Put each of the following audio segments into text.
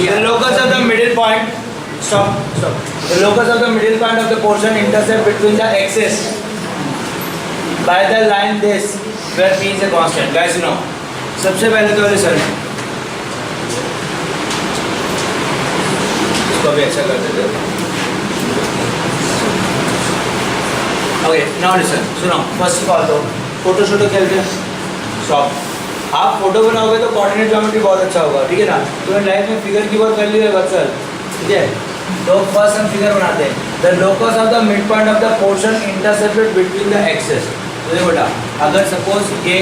The locus of the middle point. Stop. The locus of the middle point of the portion intercept between the axis by the line this, where p is a constant. Guys, you know. सबसे पहले तो listen. इसको भी अच्छा कर देते हैं. Okay, now listen. सुनो. First of all तो फोटो शूटो खेलते हैं. Stop. आप फोटो बनाओगे तो कोऑर्डिनेट ज्योमेट्री बहुत अच्छा होगा, ठीक है ना. तो लाइफ में फिगर की बात कर ली है बच्चल, ठीक है. तो फर्स्ट हम फिगर बनाते हैं. The locus of the mid point of the portion intercepted between the axes. तो देखो बेटा, अगर सपोज ये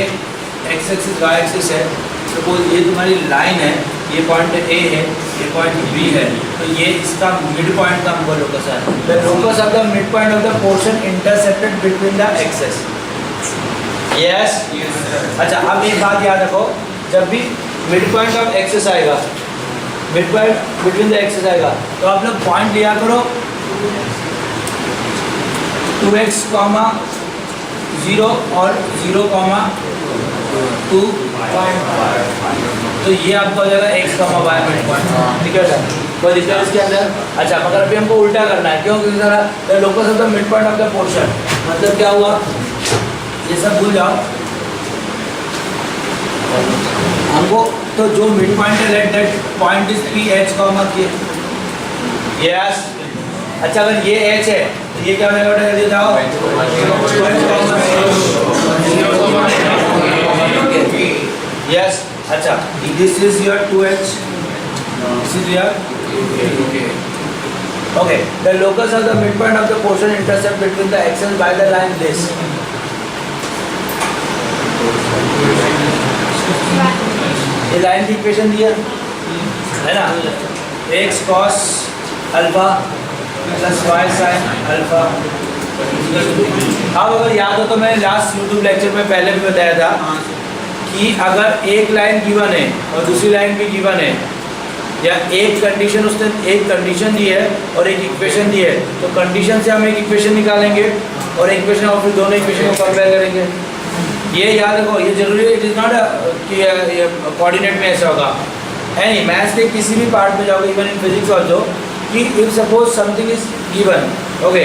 एक्स एक्सिस वाई एक्सिस है, सपोज ये तुम्हारी लाइन है, ये पॉइंट ए है, ये पॉइंट बी है, तो ये इसका मिड पॉइंट का हमको लोकस है. The locus of the mid point of the portion intercepted between the axes. Yes. अच्छा, अब एक बात याद रखो, जब भी मिड पॉइंट ऑफ एक्सेस आएगा, mid point between the axes आएगा, तो आप लोग पॉइंट लिया करो 2x, 0 और 0, 2. तो ये आपको हो जाएगा x, y मिड पॉइंट. ठीक है, कोई दिक्कत इसके अंदर. अच्छा, मगर अभी हमको उल्टा करना है. क्यों? क्योंकि the locus of the mid point of the portion, मतलब क्या हुआ, ये सब भूल जाओ हमको. तो जो मिड पॉइंट है, let that point is P H comma के. यस. अच्छा, अगर ये एच है तो ये क्या होगा बेटा, जल्दी जाओ. यस. अच्छा, this is your 2h, this is your. Okay. The locus of the mid point of the portion intercept between the axes by the line this. ये लाइन की इक्वेशन दी है ना, x cos alpha plus y sin alpha. अब अगर याद हो तो मैं लास्ट यूट्यूब लेक्चर में पहले भी बताया था कि अगर एक लाइन गिवन है और दूसरी लाइन भी गिवन है, या एक कंडीशन, उसने एक कंडीशन दी है और एक इक्वेशन दी है, तो कंडीशन से हम एक इक्वेशन निकालेंगे और एक इक्वेशन, और फिर दोनों इक्वेशन को कंपेयर करेंगे. ये याद रखो, ये जरूरी है. इट इज़ नॉट कि ये कोऑर्डिनेट में ऐसा होगा. एनी मैथ्स के किसी भी पार्ट में जाओगे, इवन इन फिजिक्स ऑल्सो, कि if suppose something is given, okay,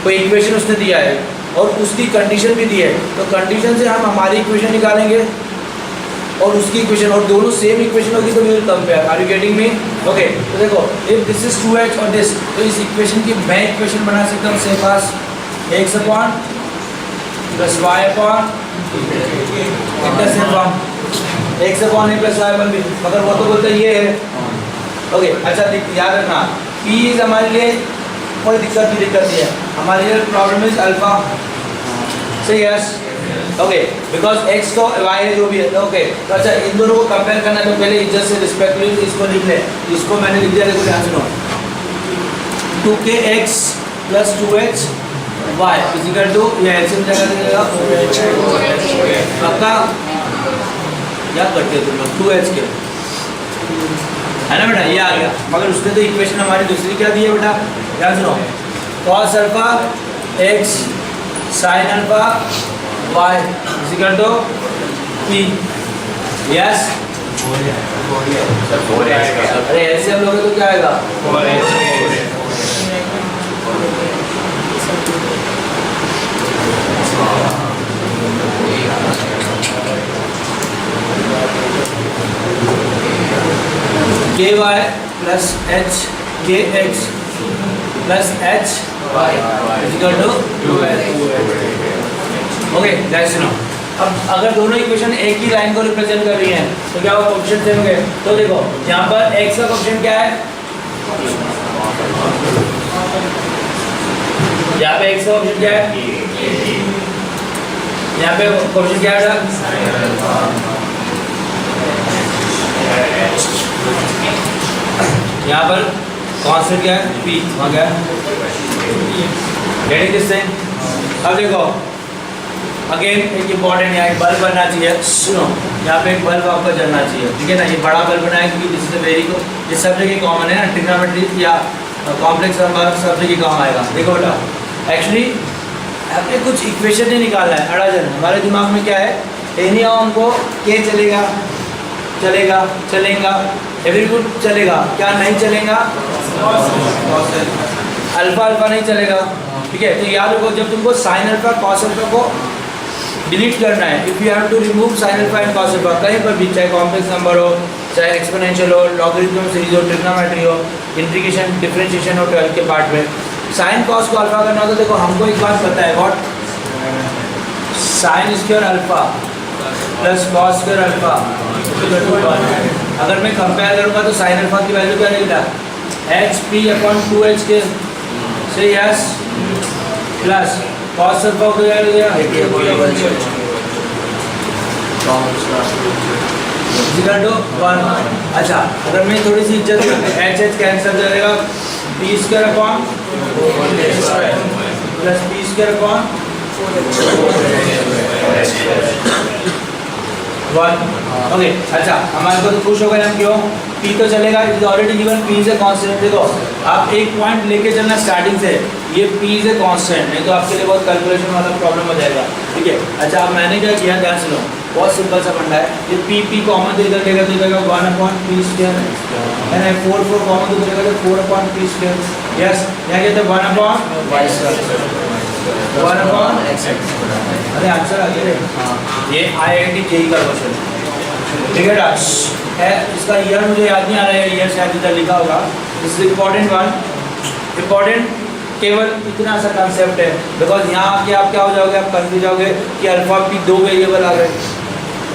कोई इक्वेशन उसने दिया है और उसकी कंडीशन भी दी है, तो कंडीशन से हम हमारी इक्वेशन निकालेंगे और उसकी इक्वेशन, और दोनों सेम इक्वेशन होगी तो we will compare. Are you getting me? Okay. तो देखो, इफ दिस इज 2h और दिस, तो इस इक्वेशन की मैं इक्वेशन बना सकता हूँ same pass x upon plus y upon x upon a plus y upon b. मगर वो तो बोलते ये है. ओके. अच्छा, याद रखना, p इज हमारे लिए कोई दिक्कत नहीं है. हमारे लिए प्रॉब्लम इज अल्फा. सही. यस. ओके. बिकॉज x तो y है जो भी है. ओके. तो अच्छा, इन दोनों को कंपेयर करना है तो पहले इज्जत से रिस्पेक्टफुली इसको लिख ले. इसको मैंने लिख दिया, देखो ध्यान सुनो. 2kx plus 2h y equal to, ये एलसीएम जगह देगा पक्का. क्या करते हो तुम लोग, 2h के है ना बेटा, ये आ गया. मगर उसने तो इक्वेशन हमारी दूसरी क्या दी है बेटा, ध्यान सुनो. cos alpha x sin alpha y equal to p. Yes. अरे ऐसे हम लोग तो क्या आएगा, ky plus h kx plus h y equal to 2h. Okay guys, सुनो. अब अगर दोनों इक्वेशन एक ही लाइन को रिप्रेजेंट कर रही हैं तो क्या होगा, कोएफिशिएंट सेम होंगे. तो देखो यहाँ पर x का कोएफिशिएंट क्या है, यहाँ पे x का कोएफिशिएंट क्या है, यहाँ पे कोएफिशिएंट क्या है, यहाँ पर कांस्टेंट क्या है, p. वहाँ क्या है, गेटिंग दिस थिंग. अब देखो अगेन एक इम्पॉर्टेंट, यहाँ एक बल्ब बनना चाहिए. सुनो, यहाँ पे एक बल्ब आपका जलना चाहिए, ठीक है ना. ये बड़ा बल्ब बनाया क्योंकि दिस इज वेरी को, ये सब जगह कॉमन है ना, ट्रिग्नोमेट्री या कॉम्प्लेक्स नंबर सब जगह काम आएगा. देखो बेटा, एक्चुअली आपने कुछ इक्वेशन नहीं निकालना है. अड़ाजन हमारे दिमाग में क्या है, एनी हमको के चलेगा, चलेगा, चलेगा, एवरी गुड चलेगा, क्या नहीं चलेगा? अल्फा अल्फा नहीं चलेगा, ठीक है। तो याद रखो जब तुमको साइन अल्फा कॉस अल्फा को डिलीट करना है, if you have to remove sine alpha and cos alpha कहीं पर भी, चाहे कॉम्प्लेक्स नंबर हो, चाहे एक्सपोनेंशियल हो, लॉगरिथम सीरीज हो, ट्रिग्नोमेट्री हो, इंटीग्रेशन डिफरेंशिएशन हो 12 के पार्ट में, साइन कॉस को अल्फा करना हो तो देखो हमको एक बात पता है, what sine square alpha plus cos square alpha. अगर मैं कंपेयर करूंगा तो साइन अल्फा की वैल्यू क्या रहेगा? एच पी अपॉन 2h के से यस प्लस कॉस अल्फा को क्या रहेगा? अच्छा अगर मैं थोड़ी सी इज्जत एच एच कैंसिल हो जाएगा, P square upon plus P square upon 1। Okay अच्छा हमारे को तो खुश हो गए हम, क्यों? पी तो चलेगा, it is already given, P is a constant. देखो आप एक पॉइंट लेके चलना स्टार्टिंग से, ये पी इज ए कांस्टेंट, नहीं तो आपके लिए बहुत कैलकुलेशन वाला प्रॉब्लम हो जाएगा, ठीक है। अच्छा अब मैंने क्या किया, ध्यान सुनो, बहुत सिंपल सा फंडा है, ये पी कॉमन तो इधर लेगा तो इधर 1/p स्क्वायर है ना, 4 कॉमन तो इधर लेगा तो 4/p स्क्वायर, यस। यहाँ कहते हैं 1/y स्क्वायर 1/x। अरे आंसर आ गया, ये IIT JEE का क्वेश्चन, ठीक है डाश है। इसका ईयर मुझे याद नहीं आ रहा है, ईयर शायद इधर लिखा होगा। This is important one, important केवल इतना सा कंसेप्ट है, बिकॉज यहाँ आके आप क्या हो जाओगे, आप कंफ्यूज जाओगे कि अल्फा पी 2 वेरिएबल आ गए,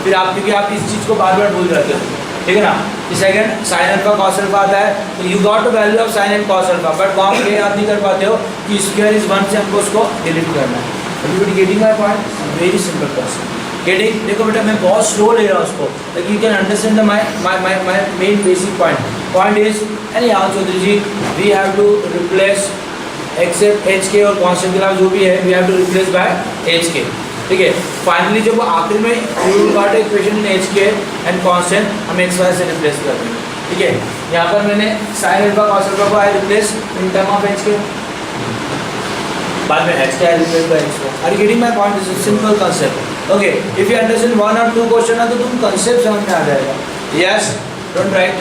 फिर आप क्योंकि आप इस चीज़ को बार बार भूल जाते हो, ठीक है ना। Second sign alpha cos alpha आता है, तो you got the value of sine and cos alpha, but वहाँ पे याद नहीं कर पाते हो कि स्क्वायर इज 1 से हमको उसको डिलीट करना है। Everybody getting my point? Very simple question, getting. देखो बेटा मैं बहुत स्लो ले रहा हूँ उसको, ताकि you can understand the my main basic point is, anyhow Chaudhary ji, we have to replace except h k और कॉन्स्टेंट के अलावा जो भी है we have to replace by h k, ठीक है। फाइनली जब वो आखिर में you got equation in h k and constant, हम एक्स वाई से रिप्लेस कर देंगे, ठीक है। यहाँ पर मैंने साइन अल्फा कॉस अल्फा को I replace in term of h k, बाद में h k I replace by h को। Are you getting my point? This is simple concept, okay. If you understand 1 और 2 क्वेश्चन है तो तुम concept समझ में आ जाएगा, यस। डोंट राइट,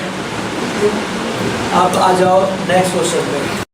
आप आ जाओ नेक्स्ट क्वेश्चन पे।